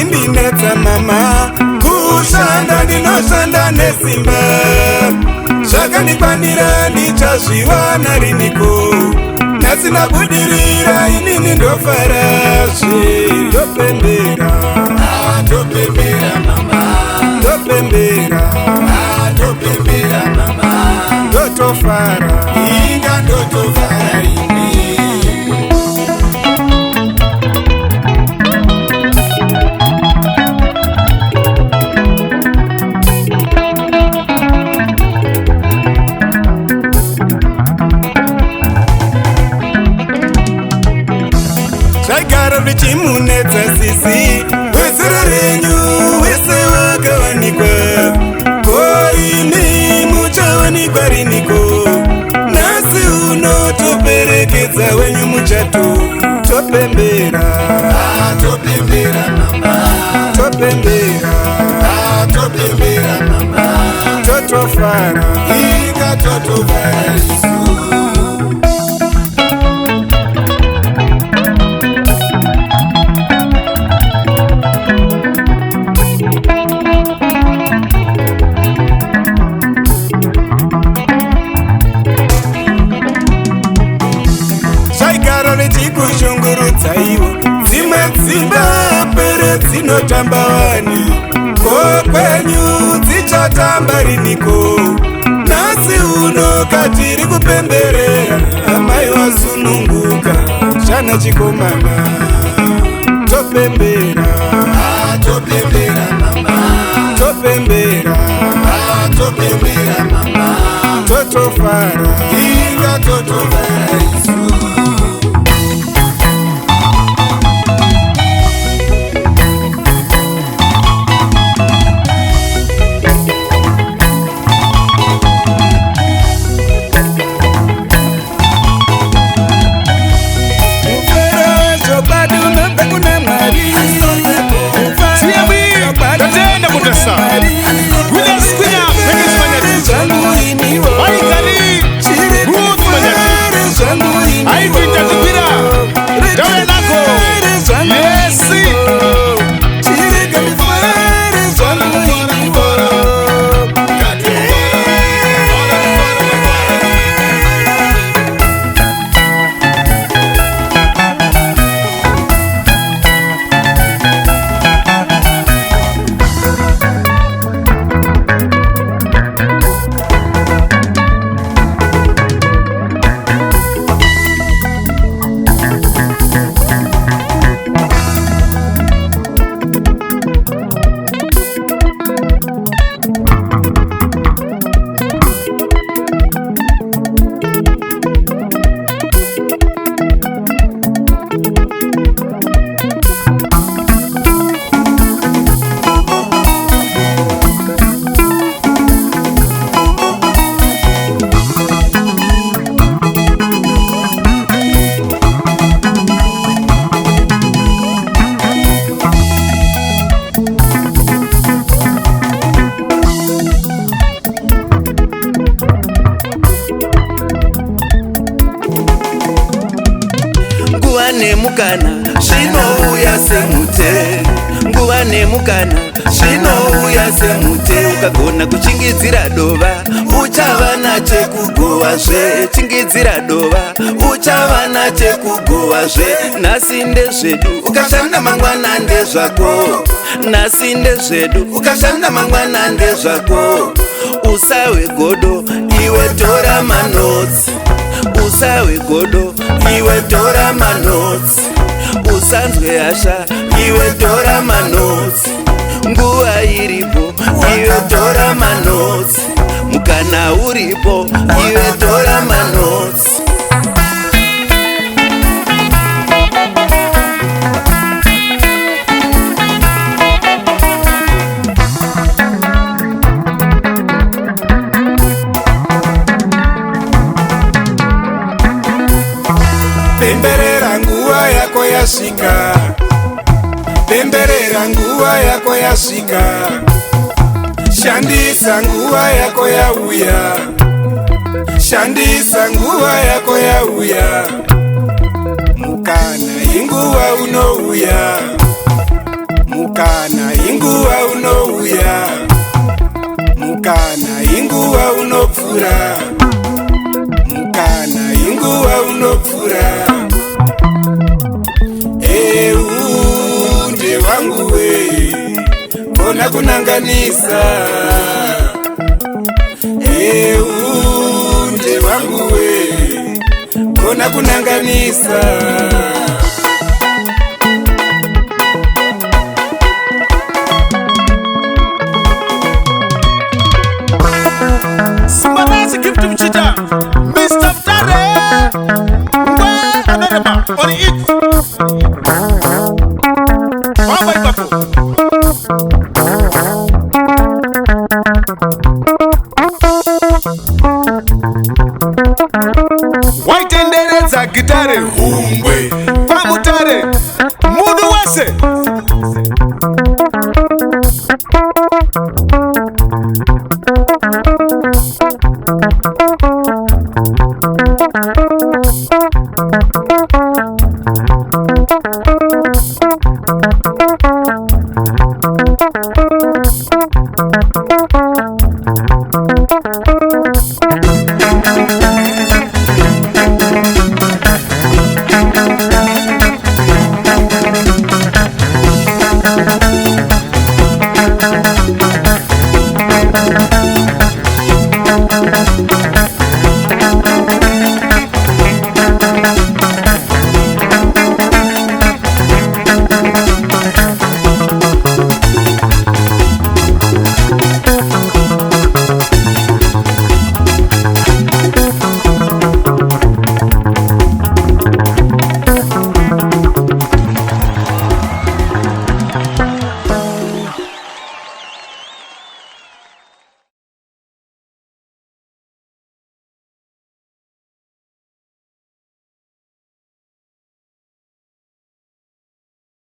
chindinetsa mama, kushanda ndinoshanda nesimba, zvakandikwanira ndichazviwana riniko, nhasi ndabudirira inini ndofarazve, ndopembera topembera mama, ndopembera topembera mama, ndotofara inga ndotofara ini. zvagara zvichimunetsa sisi, wezero renyu wese wakawanikwa, koini muchawanikwa riniko, nhasi unotoperekedza wenyu muchato, topembera Topembera mama, topembera topembera mama, totofara inga totofara isu. zvaigara vichikushungurudza iwo, dzimwe dzimba pere dzinotamba wani, ko kwenyu dzichatamba riniko, nhasi uno katiri kupemberera, amai wasununguka shana chikomana, topembera Topembera mama, topembera topembera mama, totofara inga totofara isu. nemukana zvinouya semute, nguva nemukana zvinouya semute. Ukagona kuchingidzira dova uchava nachekugovazve, chingidzira dova uchava nachekugovazve. Nhasi ndezvedu ukashanda mangwana ndezvako, nhasi ndezvedu ukashanda mangwana ndezvako. Usawe godo iwe tora manotsi, usawe godo iwe tora manotsi, usanzwe hasha iwe tora manotsi. Nguva iripo iwe tora manotsi, mukana uripo iwe tora manotsi. Pemberera nguva yako yasvika, pemberera nguva yako yasvika, shandisa nguva yako yauya, shandisa nguva yako yauya. Mukana inguva unouya, mukana mukana inguva unouya, mukana inguva unopfura, mukana inguva unopfura. Nde wangu we, kona kunanganisa. Nde wangu we, kona kunanganisa. Simbabazi gift mchita Mr. Mtare Ngwe anerema Oni it Wamba ibako